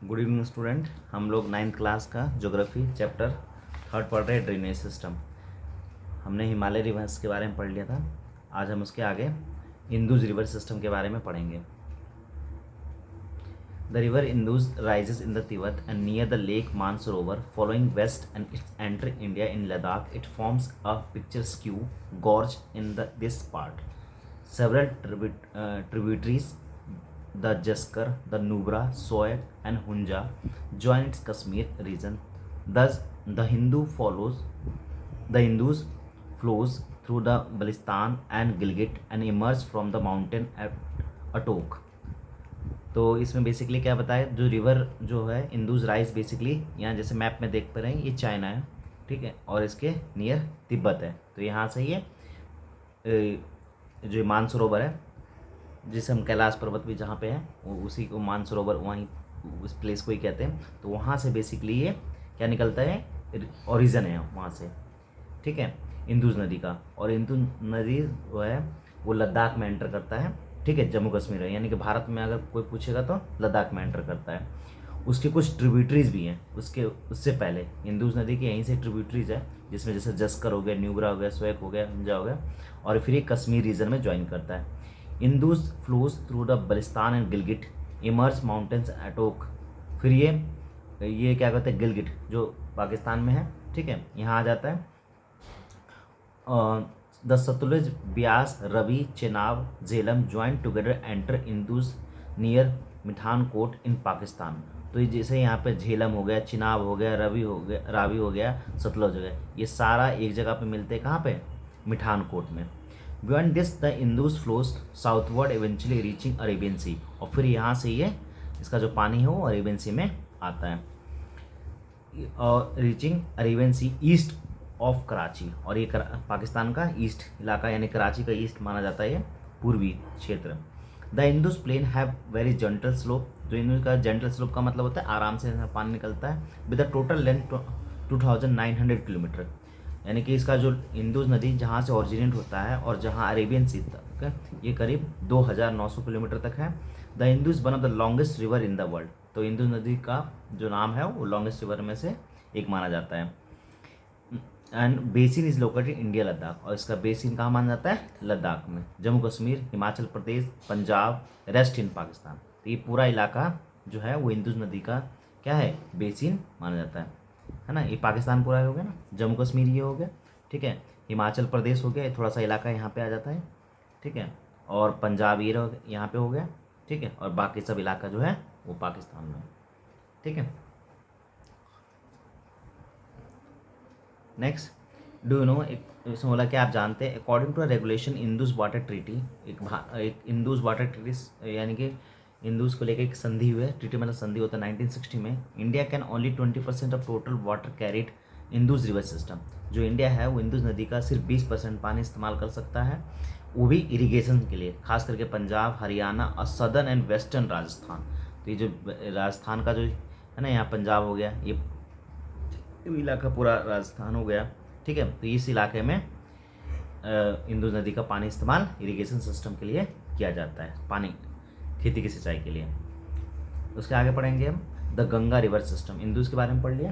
Good evening student. हम लोग 9th class का ज्योग्राफी चैप्टर 3 पढ़ रहे हैं, ड्रेनेज सिस्टम। हमने हिमालय रिवर्स के बारे में पढ़ लिया था। आज हम उसके आगे इंदुज रिवर सिस्टम के बारे में पढ़ेंगे। The river Indus rises in the Tibet and near the lake Mansarovar following west and it's enter India in Ladakh. It forms a picturesque gorge in this part. Several tributaries, the Jaskar, the Nubra, Soyak, and Hunja, join its Kashmir region. Thus, the Indus flows through the Baltistan and Gilgit and emerge from the mountain at Atok. तो इसमें basically क्या बताया, जो river जो है इंदुज rise basically यहाँ जैसे map में देख पा रहे हैं, ये चाइना है, ठीक है, और इसके नियर तिब्बत है। तो यहाँ से ये जो मानसरोवर है, जिसे हम कैलाश पर्वत भी जहाँ पे है वो उसी को मानसरोवर वहीं उस प्लेस को ही कहते हैं। तो वहाँ से बेसिकली ये क्या निकलता है, ओरिजिन है वहाँ से, ठीक है, इंदुज नदी का। और इंदुज नदी जो है वो लद्दाख में एंटर करता है, ठीक है, जम्मू कश्मीर है, यानी कि भारत में अगर कोई पूछेगा तो लद्दाख में एंटर करता है। उसके कुछ ट्रिब्यूटरीज भी हैं उससे पहले। इंदुज नदी की यहीं से ट्रिब्यूटरीज है, जिसमें जैसे जस्कर हो गया, न्यूब्रा हो गया, सोएक हो गया, हुंजा हो गया, और फिर ये कश्मीर रीजन में ज्वाइन करता है। Indus flows through the Baltistan and Gilgit emerge mountains Attock. फिर ये क्या कहते हैं, गिलगिट जो पाकिस्तान में है, ठीक है, यहाँ आ जाता है। The Sutlej, Beas, Ravi, Chenab, Jhelum join together enter Indus near Mithankot in Pakistan. तो ये जैसे यहाँ पे झेलम हो गया, चिनाब हो गया, रावी हो गया, सतलुज हो गया, ये सारा एक जगह पे मिलते हैं, कहाँ पे, मिठान कोट में। Beyond this the Indus flows southward eventually reaching Arabian sea. और फिर यहाँ से ये इसका जो पानी है वो अरेबियन सी में आता है, और reaching Arabian sea east of Karachi. और ये पाकिस्तान का ईस्ट इलाका, यानी कराची का ईस्ट माना जाता है ये पूर्वी क्षेत्र। The Indus plain have very gentle slope. जो इंदुज का जेंटल स्लोप का मतलब होता है आराम से पानी निकलता है। With the total length 2900 kilometre, यानी कि इसका जो इंदुज नदी जहाँ से ओरिजिनेट होता है और जहाँ अरेबियन सी तक, ये करीब 2900 किलोमीटर तक है। The Indus one of the longest river in the world. तो इंदुज नदी का जो नाम है वो लॉन्गेस्ट रिवर में से एक माना जाता है। And basin is located India Ladakh. और इसका बेसिन कहाँ माना जाता है, लद्दाख में, जम्मू कश्मीर, हिमाचल प्रदेश, पंजाब, रेस्ट इन पाकिस्तान। तो ये पूरा इलाका जो है वो इंदुज नदी का क्या है, बेसिन माना जाता है ना। ये पाकिस्तान पूरा हो गया ना, जम्मू कश्मीर ये हो गया, ठीक है, हिमाचल प्रदेश हो गया, ये थोड़ा सा इलाका यहाँ पे आ जाता है, ठीक है, और पंजाब ये यहाँ पे हो गया, ठीक है, और बाकी सब इलाका जो है वो पाकिस्तान में, ठीक है। नेक्स्ट, डू यू नो, इसमें बोला कि आप जानते हैं, according to regulation Indus water treaty, एक इंदुज वाटर ट्रीटी यानी कि इंदुज को लेकर एक संधि हुई है, ट्रीटी मतलब संधि होता है 1960 में। India can only 20% of total water carried Indus river system. जो इंडिया है वो इंदुज नदी का सिर्फ 20% पानी इस्तेमाल कर सकता है, वो भी इरीगेशन के लिए, खास करके पंजाब, हरियाणा और सदर्न एंड वेस्टर्न राजस्थान। तो ये जो राजस्थान का जो है ना, यहाँ पंजाब हो गया, ये इलाका पूरा राजस्थान हो गया, ठीक है। तो इस इलाके में इंदुज नदी का पानी इस्तेमाल इरिगेशन सिस्टम के लिए किया जाता है, पानी खेती की सिंचाई के लिए। उसके आगे पढ़ेंगे हम the Ganga river system. Indus के बारे में पढ़ लिया।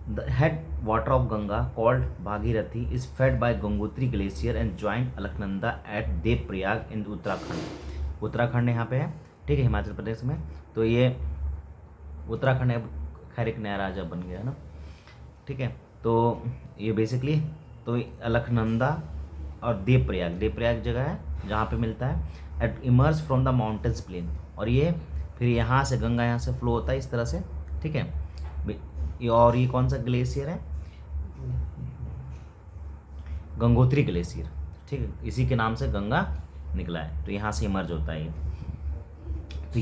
The head water of Ganga called Bhagirathi is fed by Gangotri glacier and joint Alaknanda at Devprayag in Uttarakhand. Uttarakhand यहाँ पे है, ठीक है, हिमाचल प्रदेश में। तो ये उत्तराखंड अब खैर एक नया राज्य बन गया है ना, ठीक है। तो ये बेसिकली तो अलकनंदा और देवप्रयाग जगह है जहाँ पे मिलता है। It emerge from the mountains plain. और ये फिर यहाँ से गंगा यहाँ से फ्लो होता है इस तरह से, ठीक है। और ये कौन सा ग्लेशियर है, गंगोत्री ग्लेशियर, ठीक है, इसी के नाम से गंगा निकला है। तो यहाँ से इमर्ज होता है ये। तो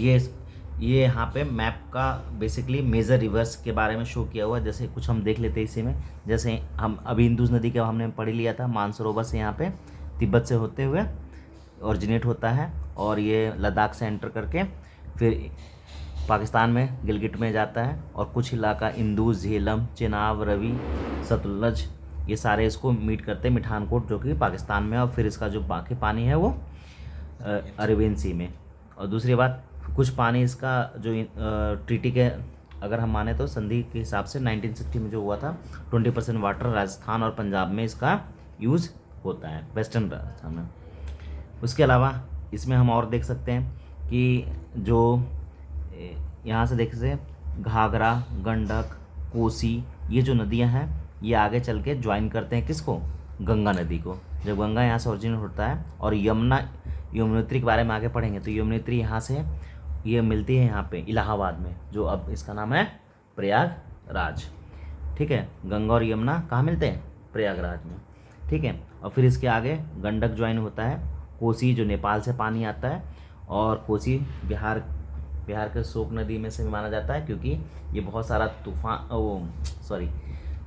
ये यहाँ पे मैप का बेसिकली मेजर रिवर्स के बारे में शो किया हुआ है। जैसे कुछ हम देख लेते हैं इसी में, जैसे हम अभी इंदुज नदी का हमने पढ़ लिया था, मानसरोवर से यहाँ पे तिब्बत से होते हुए ओरिजिनेट होता है, और ये लद्दाख से एंटर करके फिर पाकिस्तान में गिलगिट में जाता है, और कुछ इलाका इंदुज, झेलम, चेनाब, रवि, सतलुज, ये सारे इसको मीट करते हैं मिठानकोट जो कि पाकिस्तान में, और फिर इसका जो बाकी पानी है वो अरेबियन सी में। और दूसरी बात, कुछ पानी इसका जो ट्रीटी के अगर हम माने तो संधि के हिसाब से 1960 में जो हुआ था 20% वाटर राजस्थान और पंजाब में इसका यूज़ होता है, वेस्टर्न राजस्थान में। उसके अलावा इसमें हम और देख सकते हैं कि जो यहाँ से देख सकते घाघरा, गंडक, कोसी, ये जो नदियाँ हैं ये आगे चल के ज्वाइन करते हैं किसको, गंगा नदी को। जब गंगा यहाँ से ओरिजिन होता है और यमुनोत्री के बारे में आगे पढ़ेंगे तो यमुनोत्री यहाँ से ये मिलती है यहाँ पे इलाहाबाद में, जो अब इसका नाम है प्रयागराज। ठीक है, गंगा और यमुना कहाँ मिलते हैं, प्रयागराज में। ठीक है, और फिर इसके आगे गंडक ज्वाइन होता है, कोसी जो नेपाल से पानी आता है, और कोसी बिहार के शोक नदी में से माना जाता है क्योंकि ये बहुत सारा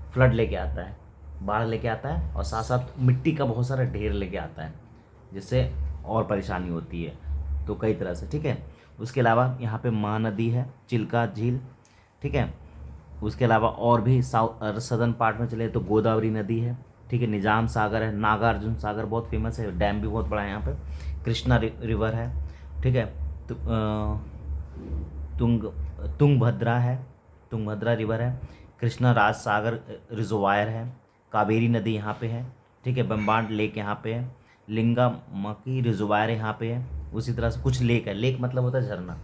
फ्लड लेके आता है, बाढ़ लेके आता है, और साथ साथ मिट्टी का बहुत सारा ढेर लेके आता है, जिससे और परेशानी होती है तो कई तरह से। ठीक है, उसके अलावा यहाँ पे महानदी है, चिल्का झील। ठीक है, उसके अलावा और भी सदर्न पार्ट में चले तो गोदावरी नदी है। ठीक है, निजाम सागर है, नागार्जुन सागर बहुत फेमस है, डैम भी बहुत बड़ा है यहाँ पे, कृष्णा रिवर है। ठीक है, तो तुंगभद्रा है, तुंगभद्रा रिवर है, कृष्णा राज सागर रिजर्वायर है, कावेरी नदी यहाँ पे है। ठीक है, बम्बाड लेक यहाँ पे है, लिंगामकी रिजर्वायर यहाँ पे है। उसी तरह से कुछ लेक है, लेक मतलब होता है झरना,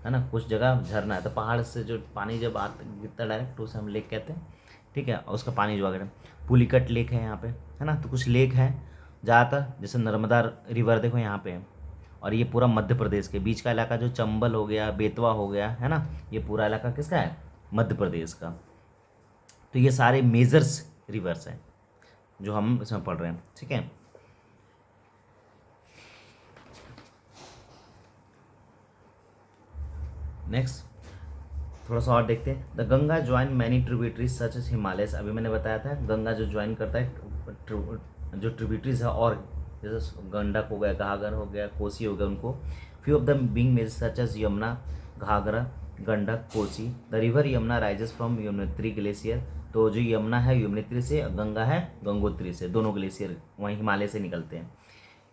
है ना, कुछ जगह झरना है तो पहाड़ से जो पानी जब गिरता डायरेक्ट तो उसे हम लेक कहते हैं। ठीक है, और उसका पानी जो अगर पुलिकट लेक है यहाँ पे, है ना, तो कुछ लेक है ज़्यादातर, जैसे नर्मदा रिवर देखो यहाँ पे है। और ये पूरा मध्य प्रदेश के बीच का इलाका जो चंबल हो गया, बेतवा हो गया, है ना, ये पूरा इलाका किसका है, मध्य प्रदेश का। तो ये सारे मेजर्स रिवर्स हैं जो हम इसमें पढ़ रहे हैं। ठीक है, नेक्स्ट थोड़ा सा और देखते हैं। The Ganga join many tributaries such as Himalayas. अभी मैंने बताया था गंगा जो ज्वाइन करता है जो ट्रिब्यूटरीज है, और जैसे गंडक हो गया, घाघर हो गया, कोसी हो गया, उनको few of the being major such as Yamuna, Ghaghara, Gandak, Kosi. The river Yamuna rises from Yamunotri glacier. तो जो यमुना है यमुनोत्री से, गंगा है गंगोत्री से, दोनों ग्लेशियर वहीं हिमालय से निकलते हैं।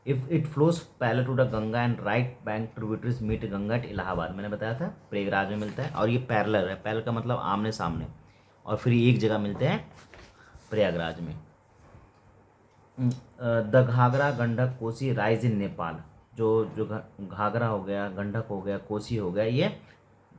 If it flows parallel to the Ganga and right bank tributaries meet Ganga at Allahabad. मैंने बताया था प्रयागराज में मिलता है, और ये पैरेलल है, पैरेलल का मतलब आमने सामने, और फिर एक जगह मिलते हैं प्रयागराज में। The Ghaghara, Gandak, Kosi rise in Nepal. जो घाघरा हो गया, गंडक हो गया, कोसी हो गया, ये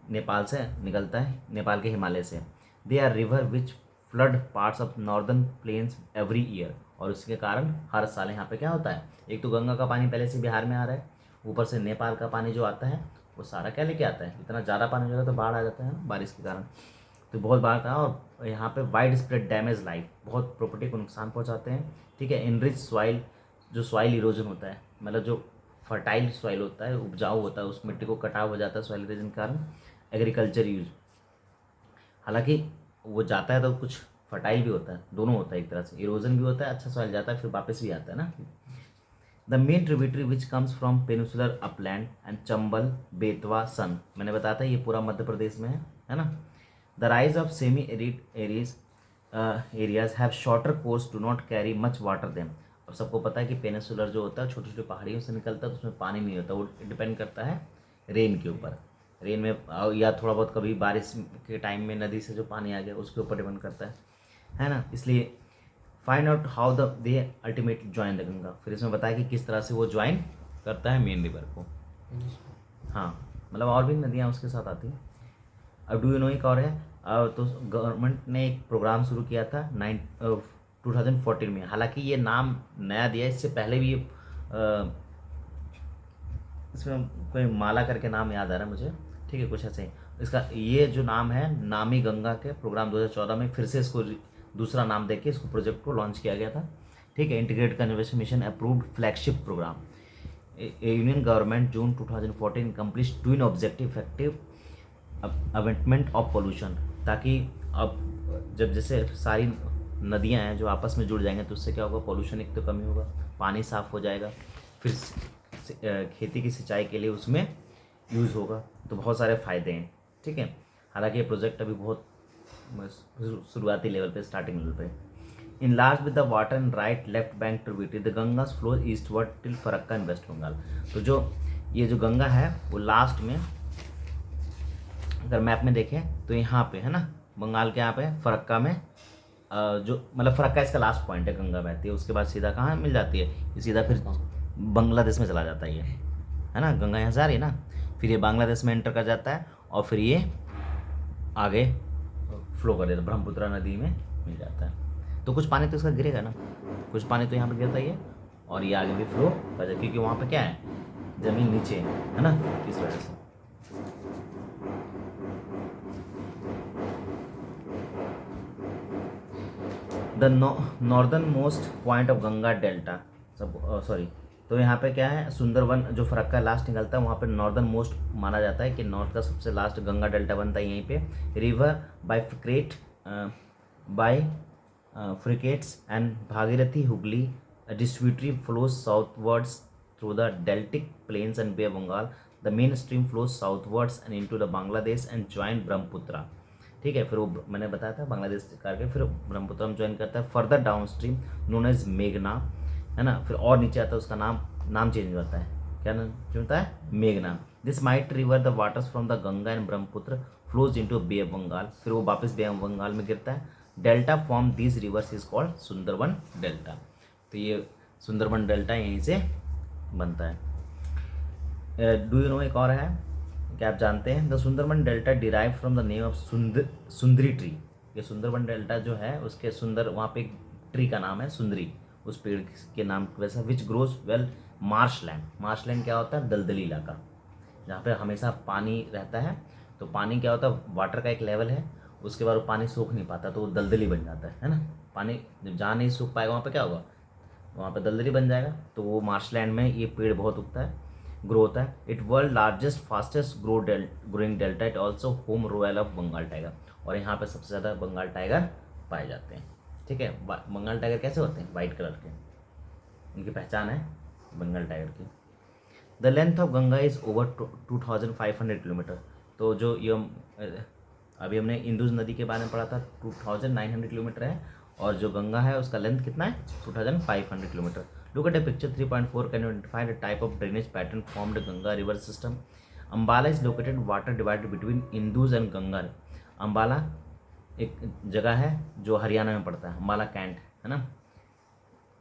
नेपाल से निकलता है, नेपाल के हिमालय से। They are river which flood parts of northern plains every year. और उसके कारण हर साल यहाँ पे क्या होता है, एक तो गंगा का पानी पहले से बिहार में आ रहा है, ऊपर से नेपाल का पानी जो आता है वो सारा क्या लेके आता है, इतना ज़्यादा पानी जो है तो बाढ़ आ जाता है बारिश के कारण, तो बहुत बाढ़ आता है। और यहाँ पे वाइड स्प्रेड डैमेज लाइफ, बहुत प्रॉपर्टी को नुकसान पहुँचाते हैं। ठीक है, इनरिच सॉइल, जो सॉइल इरोजन होता है, मतलब जो फर्टाइल सॉइल होता है, उपजाऊ होता है, उस मिट्टी को कटाव हो जाता है सॉइल इरोजन के कारण। एग्रीकल्चर यूज, हालांकि वो जाता है तो कुछ फर्टाइल भी होता है, दोनों होता है, एक तरह से इरोजन भी होता है, अच्छा सॉइल जाता है फिर वापस भी आता है ना। The main tributary which comes from peninsular upland and Chambal, Betwa, Son. मैंने बताया था ये पूरा मध्य प्रदेश में है ना। The rise of semi arid areas have shorter course, do not carry much water them. अब सबको पता है कि पेनिसुलर जो होता है छोटी छोटी पहाड़ियों से निकलता है, तो उसमें पानी नहीं होता, वो डिपेंड करता है रेन के ऊपर, रेन में या थोड़ा बहुत कभी बारिश के टाइम में नदी से जो पानी आ गया उसके ऊपर डिपेंड करता है ना। इसलिए find out how the they ultimately join the Ganga. फिर इसमें बताया कि किस तरह से वो ज्वाइन करता है मेन रिवर को। हाँ, मतलब और भी नदियाँ उसके साथ आती हैं। अब डू यू नो एक और है, तो गवर्नमेंट ने एक प्रोग्राम शुरू किया था 2014 में, हालांकि ये नाम नया दिया, इससे पहले भी ये इसमें कोई माला करके नाम याद आ रहा है मुझे, ठीक है, कुछ ऐसे ही इसका ये जो नाम है नामी गंगा के प्रोग्राम 2014 में फिर से इसको दूसरा नाम देके इसको प्रोजेक्ट को लॉन्च किया गया था। ठीक है, integrated conservation mission approved flagship programme. Union government June 2014 complete twin objective effective abatement of pollution, ताकि अब जब जैसे सारी नदियां हैं जो आपस में जुड़ जाएंगे तो उससे क्या होगा, पोल्यूशन एक तो कमी होगा, पानी साफ हो जाएगा, फिर खेती की सिंचाई के लिए उसमें यूज़ होगा, तो बहुत सारे फ़ायदे हैं। ठीक है, हालांकि ये प्रोजेक्ट अभी बहुत शुरुआती लेवल पे, स्टार्टिंग लेवल पे। In large with the water and right left bank tributary the Ganges flow eastward till Farakka in West Bengal. तो जो ये जो गंगा है वो लास्ट में अगर मैप में देखें तो यहाँ पे है ना, बंगाल के यहाँ पे फरक्का में जो मतलब फरक्का इसका लास्ट पॉइंट है, गंगा बहती है, उसके बाद सीधा कहाँ मिल जाती है, ये सीधा फिर बांग्लादेश में चला जाता है ये, है ना, गंगा यहाँ से आ रही है ना, फिर ये बांग्लादेश में एंटर कर जाता है और फिर ये आगे फ्लो कर देता है, ब्रह्मपुत्र नदी में मिल जाता है। तो कुछ पानी तो इसका गिरेगा ना, कुछ पानी तो यहाँ पर गिरता ही है और ये आगे भी फ्लो कर जाए, क्योंकि वहाँ पे क्या है, जमीन नीचे है ना, इस वजह से। The northern most point of Ganga delta सब सॉरी, तो यहाँ पे क्या है, सुंदरवन जो फरक्का लास्ट निकलता है वहाँ पे नॉर्दर्न मोस्ट माना जाता है कि नॉर्थ का सबसे लास्ट गंगा डेल्टा बनता है यहीं पे। River bifurcates and Bhagirathi Hooghly distributary flows southwards through the deltaic plains and bay of Bengal. The main stream flows southwards and into the Bangladesh and join Brahmaputra. ठीक है, फिर वो मैंने बताया था बांग्लादेश करके फिर ब्रह्मपुत्र में ज्वाइन करता है। Further down stream known as मेघना, है ना, फिर और नीचे आता है उसका नाम चेंज होता है, क्या नाम चेंज होता है, मेघना। This might river the waters from the Ganga and Brahmaputra flows into bay of Bengal, फिर वो वापस बे ऑफ बंगाल में गिरता है। Delta form this rivers is called Sundarban delta. तो ये सुंदरबन डेल्टा यहीं से बनता है। डू यू नो एक और है, क्या आप जानते हैं, the Sundarban delta derive from the name of Sundari tree. ये सुंदरबन डेल्टा जो है उसके सुंदर, वहाँ पे एक ट्री का नाम है सुंदरी, उस पेड़ के नाम की वजह से। Which grows well Marsh land. Marsh land क्या होता है, दलदली इलाका जहाँ पे हमेशा पानी रहता है। तो पानी क्या होता है, वाटर का एक लेवल है, उसके बाद वो पानी सूख नहीं पाता तो वो दलदली बन जाता है ना। पानी जब जहाँ नहीं सूख पाएगा वहाँ पे क्या होगा, वहाँ पे दलदली बन जाएगा। तो वो मार्श लैंड में ये पेड़ बहुत उगता है, ग्रो होता है। It world largest fastest growing delta, it also home royal of Bengal tiger. और यहाँ पे सबसे ज़्यादा बंगाल टाइगर पाए जाते हैं। ठीक है, बंगाल टाइगर कैसे होते हैं, वाइट कलर के, उनकी पहचान है बंगाल टाइगर की। The length of Ganga is over 2500 kilometre. तो जो ये अभी हमने इंदुज नदी के बारे में पढ़ा था, 2900 किलोमीटर है, और जो गंगा है उसका लेंथ कितना है, 2500 kilometre. Look at a picture 3.4. Can you identify the type of drainage pattern formed Ganga river system? Ambala is located water divided between Indus and Ganga. Ambala एक जगह है जो हरियाणा में पड़ता है, अम्बाला कैंट है ना,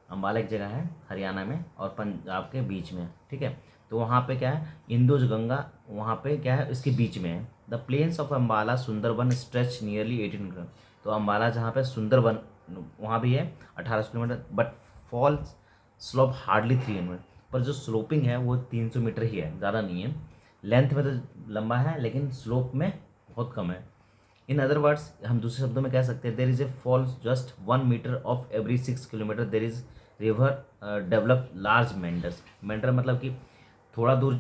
अम्बाला एक जगह है हरियाणा में और पंजाब के बीच में। ठीक है, तो वहाँ पे क्या है, इंदुज गंगा वहाँ पे क्या है, इसके बीच में है। The plains of Ambala Sundarban stretch nearly 18 kilometre. तो अम्बाला जहाँ पे सुंदरबन वहाँ भी है 18 kilometre, but falls slope hardly 300, पर जो स्लोपिंग है वो 300 मीटर ही है, ज़्यादा नहीं है। लेंथ में तो लंबा है लेकिन स्लोप में बहुत कम है। इन अदर वर्ड्स हम दूसरे शब्दों में कह सकते हैं, there is a fall just 1 metre of every 6 kilometre. There is river develop large meanders. Meander मतलब कि थोड़ा दूर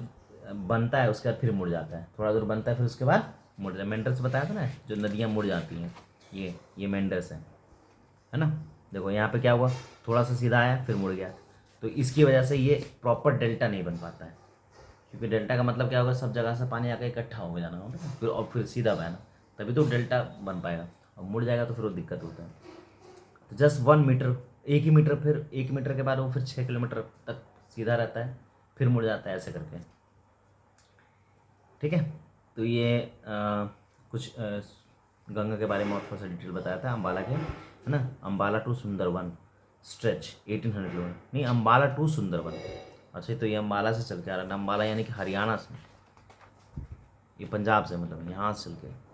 बनता है उसके बाद फिर मुड़ जाता है, थोड़ा दूर बनता है फिर उसके बाद मुड़ जाता है। मेंडर्स बताया था ना, जो नदियाँ मुड़ जाती हैं, ये मेंडर्स हैं, है ना। देखो यहाँ पे क्या हुआ, थोड़ा सा सीधा आया फिर मुड़ गया, तो इसकी वजह से ये प्रॉपर डेल्टा नहीं बन पाता है, क्योंकि डेल्टा का मतलब क्या होगा, सब जगह से पानी आकर इकट्ठा हो जाना होगा फिर, और फिर सीधा बहना, तभी तो डेल्टा बन पाएगा। और मुड़ जाएगा तो फिर वो दिक्कत होता है। तो जस्ट 1 मीटर, एक ही मीटर, फिर 1 मीटर के बाद वो फिर 6 किलोमीटर तक सीधा रहता है, फिर मुड़ जाता है ऐसे करके। ठीक है, तो ये कुछ गंगा के बारे में और थोड़ा सा डिटेल बताया था, अम्बाला के, है ना। Ambala to Sundarban stretch 1800 kilometre, नहीं अम्बाला टू सुंदरबन। अच्छा, तो ये अम्बाला से चल के आ रहा है, अम्बाला यानी कि हरियाणा से, ये पंजाब से, मतलब यहाँ से चल के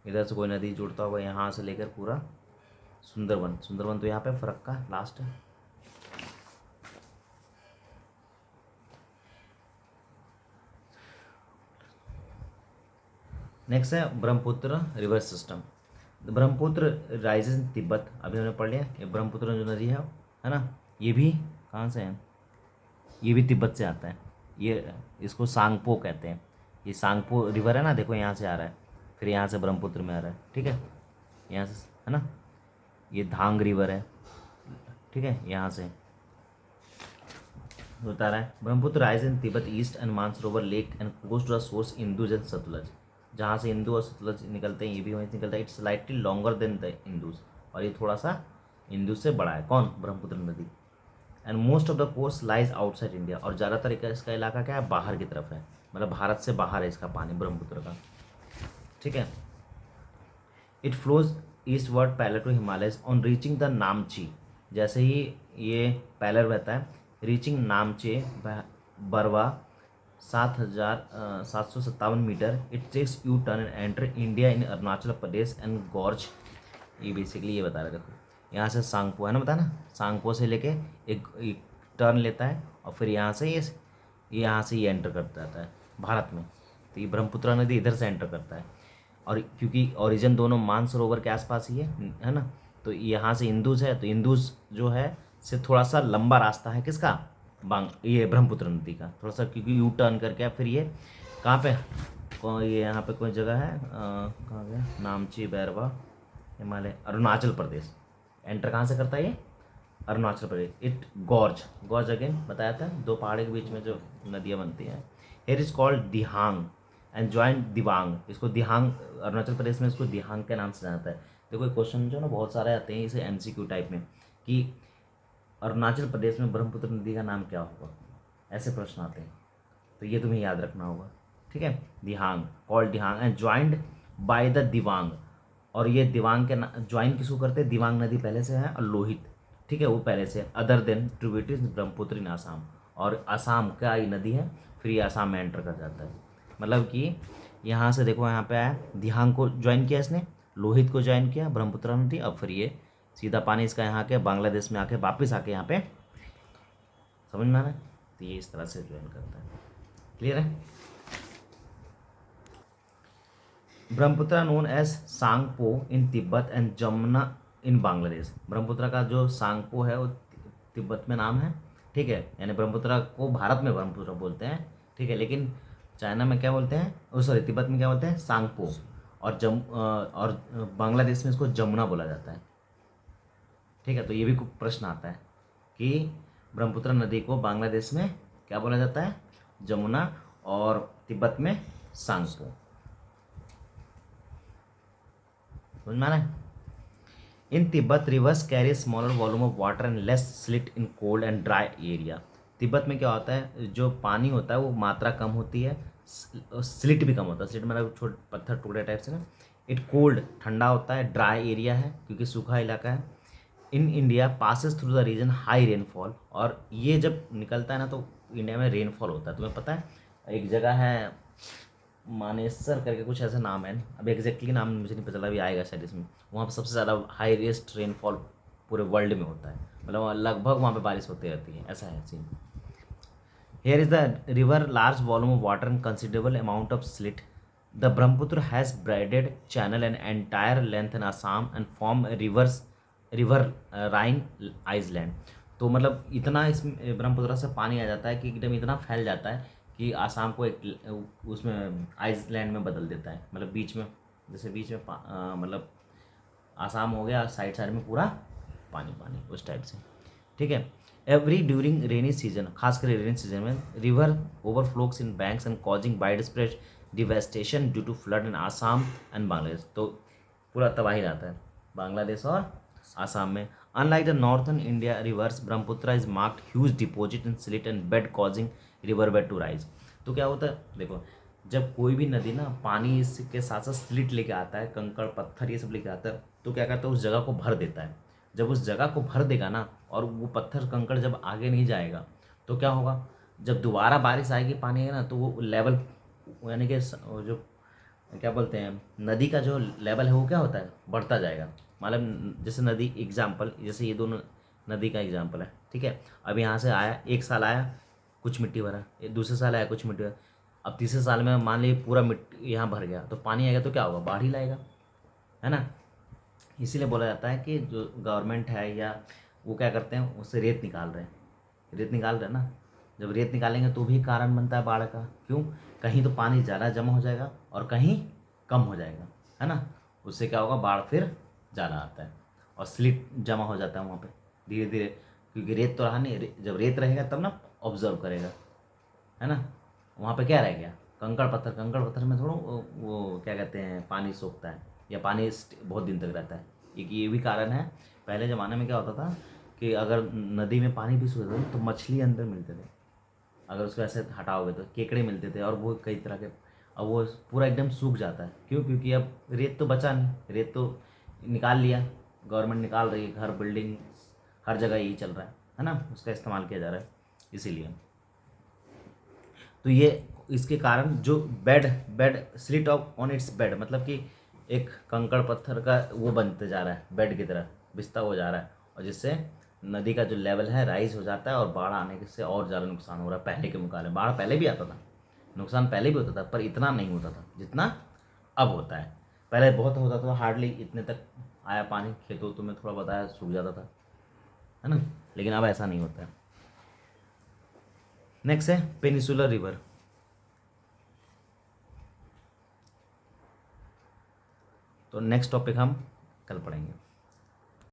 इधर से कोई नदी जुड़ता होगा, यहाँ से लेकर पूरा सुंदरबन तो यहाँ पे फरक्का लास्ट है। नेक्स्ट है Brahmaputra river system. Brahmaputra rises in Tibet, अभी हमने पढ़ लिया। ये ब्रह्मपुत्र जो नदी है ना, ये भी कहाँ से है, ये भी तिब्बत से आता है। ये इसको सांगपो कहते हैं। ये सांगपो रिवर है ना, देखो यहाँ से आ रहा है, फिर यहाँ से ब्रह्मपुत्र में आ रहा है। ठीक है, यहाँ से, है ना। ये धांग रिवर है, ठीक है, यहाँ से बता रहा है। Brahmaputra rise in Tibet east and Mansarovar lake and goes to the source Indus and Sutlej. जहाँ से इंदु और सतलज निकलते हैं, ये भी वहीं से निकलता है। It's slightly longer than the Indus, और ये थोड़ा सा इंदुज से बड़ा है, कौन, ब्रह्मपुत्र नदी। And most of the coast lies outside India, और ज़्यादातर इसका इलाका क्या है, बाहर की तरफ है, मतलब भारत से बाहर है इसका पानी, ब्रह्मपुत्र का। ठीक है। It flows eastward parallel to Himalayas on reaching the Namcha. जैसे ही ये पैरेलल रहता है, reaching Namcha Barwa 7,757 metre, it takes U turn and enter India in Arunachal Pradesh and gorge. ये बेसिकली ये बता रहे, देखो यहाँ से सांगपो है ना, बताया ना, सांगपो से लेके एक टर्न लेता है और फिर यहाँ से ये एंटर करता रहता है भारत में। तो ये ब्रह्मपुत्र नदी इधर से एंटर करता है, और क्योंकि ओरिजिन दोनों मानसरोवर के आसपास ही है ना, तो यहाँ से इंदुज है, तो इंदुज जो है से थोड़ा सा लंबा रास्ता है किसका, ये ब्रह्मपुत्र नदी का थोड़ा सा, क्योंकि यू टर्न करके फिर ये कहाँ पे, ये यहाँ पे कोई जगह है, कहाँ गया, नामची बैरवा हिमालय, अरुणाचल प्रदेश। एंटर कहाँ से करता है ये, Arunachal Pradesh. It gorge again बताया था, दो पहाड़ी के बीच में जो नदियाँ बनती हैं। Here is called Dihang and joint Dibang. इसको दिहांग, अरुणाचल प्रदेश में इसको दिहांग के नाम से जानता है। देखो क्वेश्चन जो ना बहुत सारे आते हैं इसे एमसीक्यू टाइप में, कि अरुणाचल प्रदेश में ब्रह्मपुत्र नदी का नाम क्या होगा, ऐसे प्रश्न आते हैं, तो ये तुम्हें याद रखना होगा, ठीक है। Dihang, called Dihang and joint by the Dibang. और ये दिवांग के ज्वाइन किसको करते हैं, दिवांग नदी पहले से है और लोहित, ठीक है, वो पहले से। अदर देन ट्रिब्यूटरीज ब्रह्मपुत्र इन आसाम, और आसाम का ये नदी है, फिर ये आसाम में एंटर कर जाता है। मतलब कि यहाँ से देखो, यहाँ पे आया, दिहांग को ज्वाइन किया इसने, लोहित को ज्वाइन किया, ब्रह्मपुत्र नदी, अब फिर ये सीधा पानी इसका यहाँ के बांग्लादेश में आके वापस आके यहाँ पे, समझ में आ रहा है, तो ये इस तरह से ज्वाइन करता है। क्लियर है। Brahmaputra known as Tsangpo in Tibet and Jamuna in Bangladesh. Brahmaputra का जो सांगपो है वो तिब्बत में नाम है, ठीक है, यानी ब्रह्मपुत्र को भारत में ब्रह्मपुत्र बोलते हैं, ठीक है, लेकिन चाइना में क्या बोलते हैं, सॉरी तिब्बत में क्या बोलते हैं, सांगपो, और बांग्लादेश में इसको जमुना बोला जाता है, ठीक है। तो ये भी कुछ प्रश्न आता है कि ब्रह्मपुत्र नदी को बांग्लादेश में क्या बोला जाता है, जमुना, और तिब्बत में सांगपो। समझ में आ रहा है। In Tibet rivers carry smaller volume of water and less silt in cold and dry area. Tibet में क्या होता है, जो पानी होता है वो मात्रा कम होती है, स्लिट भी कम होता है, स्लिट मतलब छोटे पत्थर टुकड़े टाइप से ना। इट कोल्ड ठंडा होता है, ड्राई एरिया है क्योंकि सूखा इलाका है। In India passes through the region high rainfall, और ये जब निकलता है ना तो इंडिया में रेनफॉल होता है। तुम्हें पता है एक जगह है मानेसर करके कुछ ऐसा नाम है, अब एग्जैक्टली नाम मुझे नहीं पता चला, अभी आएगा शायद इसमें। वहाँ पर सबसे ज़्यादा हाईएस्ट रेनफॉल पूरे वर्ल्ड में होता है, मतलब लगभग वहाँ पे बारिश होती रहती है, ऐसा है scene. Here is the river large volume of water and considerable amount of silt. The Brahmaputra has braided channel and entire length in Assam and form riverine island. तो मतलब इतना इसमें ब्रह्मपुत्र से पानी आ जाता है कि एकदम इतना फैल जाता है कि आसाम को एक उसमें आइसलैंड में बदल देता है, मतलब बीच में, जैसे बीच में मतलब आसाम हो गया, साइड साइड में पूरा पानी पानी उस टाइप से, ठीक है। एवरी ड्यूरिंग रेनी सीजन, खासकर रेनी सीजन में, river overflows in banks and causing wide spread devastation due to flood in Assam and Bangladesh. तो पूरा तबाही रहता है बांग्लादेश और आसाम में। Unlike the northern India rivers, Brahmaputra is marked huge deposit in silt and bed causing river bed to rise. तो क्या होता है, देखो जब कोई भी नदी ना पानी इसके साथ साथ स्लिट लेके आता है, कंकड़ पत्थर ये सब लेके आता है, तो क्या करता है उस जगह को भर देता है। जब उस जगह को भर देगा ना, और वो पत्थर कंकड़ जब आगे नहीं जाएगा, तो क्या होगा, जब दोबारा बारिश आएगी पानी है ना, तो वो लेवल, यानी कि जो क्या बोलते हैं, नदी का जो लेवल है वो क्या होता है, बढ़ता जाएगा। मतलब जैसे नदी एग्जाम्पल, जैसे ये दोनों नदी का एग्जाम्पल है, ठीक है। अब यहाँ से आया, एक साल आया कुछ मिट्टी भरा, दूसरे साल आया कुछ मिट्टी भरा, अब तीसरे साल में मान लीजिए पूरा मिट्टी यहाँ भर गया, तो पानी आएगा तो क्या होगा, बाढ़ ही लाएगा, है ना। इसीलिए बोला जाता है कि जो गवर्नमेंट है या वो क्या करते हैं, उससे रेत निकाल रहे हैं, रेत निकाल रहे हैं ना। जब रेत निकालेंगे तो भी कारण बनता है बाढ़ का, क्यों, कहीं तो पानी ज़्यादा जमा हो जाएगा और कहीं कम हो जाएगा, है ना। उससे क्या होगा, बाढ़ फिर ज़्यादा आता है और स्लिट जमा हो जाता है वहाँ पे धीरे धीरे, क्योंकि रेत तो रहा नहीं, जब रेत रहेगा तब ना ऑब्जर्व करेगा, है ना। वहाँ पे क्या रह गया, कंकड़ पत्थर, कंकड़ पत्थर में थोड़ा वो क्या कहते हैं, पानी सोखता है या पानी बहुत दिन तक रहता है। ये भी कारण है। पहले ज़माने में क्या होता था कि अगर नदी में पानी भी सूखता था तो मछली अंदर मिलते थे, अगर उसको ऐसे हटाओगे तो केकड़े मिलते थे, और वो कई तरह के अब वो पूरा एकदम सूख जाता है। क्यों? क्योंकि अब रेत तो बचा नहीं, रेत तो निकाल लिया, गवर्नमेंट निकाल रही है, घर बिल्डिंग हर जगह यही चल रहा है ना, उसका इस्तेमाल किया जा रहा है इसीलिए। तो ये इसके कारण जो bed bed slit of on it's bed, मतलब कि एक कंकड़ पत्थर का वो बनते जा रहा है, बेड की तरह बिस्ता हो जा रहा है, और जिससे नदी का जो लेवल है राइज हो जाता है और बाढ़ आने से और ज़्यादा नुकसान हो रहा है पहले के मुकाबले। बाढ़ पहले भी आता था, नुकसान पहले भी होता था, पर इतना नहीं होता था जितना अब होता है। पहले बहुत होता था, हार्डली इतने तक आया पानी, खेतों तो में थोड़ा बताया सूख जाता था, है ना, लेकिन अब ऐसा नहीं होता है। नेक्स्ट है पेनिसुलर रिवर। तो नेक्स्ट टॉपिक हम कल पढ़ेंगे।